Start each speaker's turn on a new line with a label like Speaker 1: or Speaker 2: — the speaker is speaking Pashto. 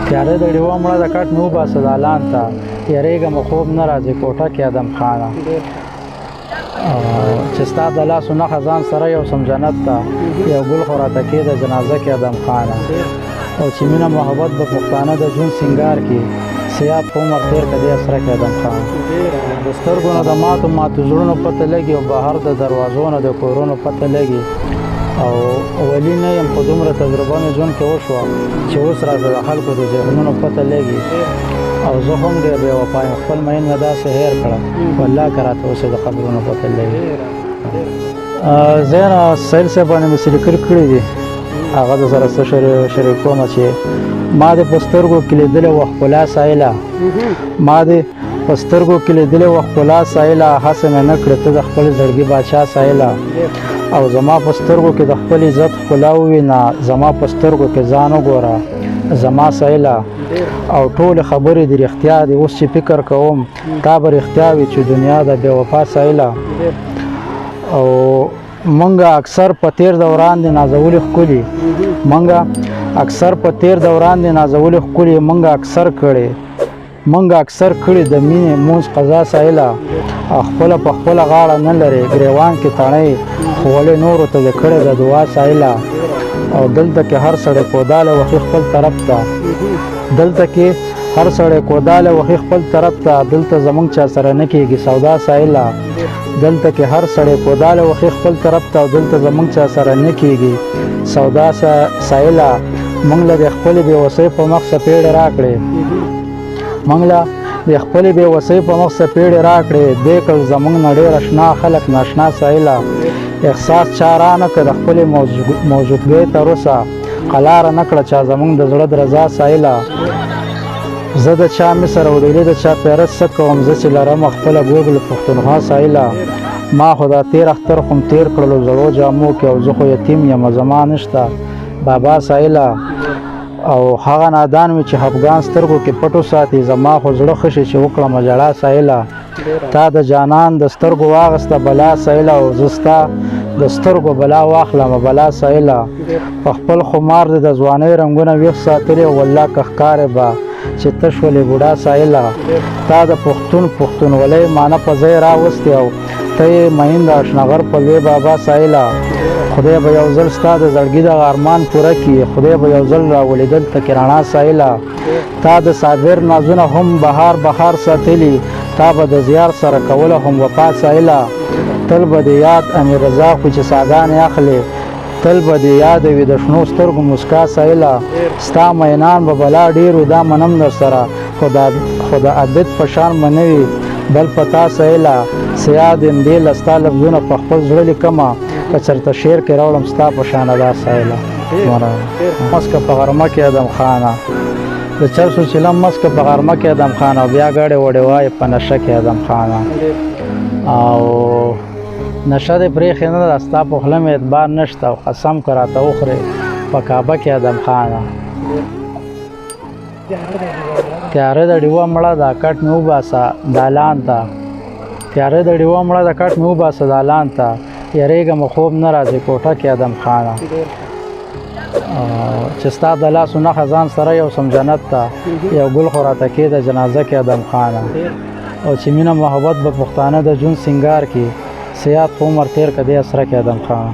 Speaker 1: تیاره د ډیوه مړه د کټ مې وباسه دالان ته یریږم خوب نه راځي کوټه کې ادم خانه چې ستا د لاسو نښه ځان سره یو سم جنت ته یو ګل خو راته کېده جنازه کې ادم خانه او چې مینه محبت به پښتانه د ژوند سینګار کې سیاد په عمر تېر که دې اسره کې ادم خان د سترګو نه د ماتو زړونو پته لګي او بهر د دروازو نه د کورونو پته لګي او ولی نه یم خو دومره تجربه مې ژوند کې وشوه چې اوس راته د خلکو د ذهنونو پته لګي او زه هم ډېر بې وفا یم خپل مین مې داسې هېر کړه والله که راته اوس د قبرونو پته لګي زه نه سهیل صاحب باندې مې سلیکر کړي دي هغه د سره څه شریکومه چې ما دې په سترګو کې لیدلې وه ښکلا سایله ما دې په سترګو کې لیدلې وه ښکلا سایله هڅه مې نه کړې ته د خپل زړګي باچا سایله او زما په سترګو کې د خپل عزت ښکلا ووینه زما په سترګو کې ځان وګوره زما سایله او ټولې خبرې دې رښتیا دي اوس چې فکر کوم تا به رښتیا وي چې دنیا د بې وفا سایله او منګه اکثر په تیر دوران د نازولې ښکلي منګه اکثر په تیر دوران د نازولې ښکلي منګه اکثر کړي د مینې مونځ قضا سایله خپله په خپله غاړه نه لري ګریوان کې تڼۍ خو ولې نورو ته د کړې د دعا سایله او دلته کې هر سړی کوداله وخي خپل طرف ته دلته کې هر سړی کوداله وخي خپل طرف ته دلته زمونږ چا سره نه کېږي سودا سایله دلته کې هر سړی کوداله وخي خپل طرف ته او دلته زمونږ چا سره نه کېږي سودا سایله موږ له د خپلې بېوسۍ په مخ څپېړې راکړې موږ له د خپلې بېوسۍ په مخ څپېړې راکړې دې کړ زموږ نه ډېر اشنا خلک ناشنا سایله احساس چا رانه کړ د خپلې موجودګۍ تر اوسه قلاره نه کړه چا زموږ د زړه درزا سایله زه د چا مصر او ډیلې د چا پیرس څه کوم زه چې لرم خپله ګوګل پښتونخوا سایله ما خو دا تېر اختر خو م تېر کړلو زړو جامو کې او زه خو یتیم یم زما نشته بابا سایله او هغه نادان مې چې خفګان سترګو کې پټو ساتي زما خو زړه ښه شي چې وکړمه ژړا سایله تا د جانان د سترګو واغسته بلا سایله او زه ستا د سترګو بلا واخلمه بلا سایله په خپل خمار دې د ځوانۍ رنګونه ویښ ساتلي والله که ښکارې به چې ته شولې بوډا سایله تا د پښتونولۍ معنه په ځای راوستې او ته یې مین د اشنغر په لوی بابا سایله خدای به یو ځل ستا د زړګي د ارمان پوره کړي خدای به یو ځل راولي دلته کې رڼا سایله تا د صابر نازونه هم بهار ساتلي تا به د زیار سره کوله هم وفا سایله تل به د یاد امیر رضا خو چې ساګانې اخلي تل به د یاد وي د شنو سترګو مسکا سایله ستا مینان به بلا ډېر دا منم در سره خو د عبد په شان به نه وي بل په تا سایله سیاد یم دې له ستا لفظونه په خپل زړه لیکمه که چېرته شعر کې راوړم ستا په شانه دا سایله مسکه په غرمه کې ادم خانه د چرسو چلم مسکه په غرمه کې ادم خانه او بیا ګاډې وړې وایې په نشه کې ادم خانه او نشه دې پرېښې نه ده ستا په خوله مې اعتبار نشته او قسم که راته وخورې په کعبه کې ادم خانه تیاره د ډیوه مړه دا کټ مې وباسه دالان ته تیاره د ډیوه مړه د کټ مې وباسه دالان ته یریږم خوب نه راځي کوټه کې ادم خانه چې ستا د لاسو نښه ځان سره یو سم جنت ته یو ګل خو راته کېده جنازه کې ادم خانه او چې مینه محبت به پښتانه د ژوند سینګار کې سیاد په عمر تېر که دې اسره کې ادم خان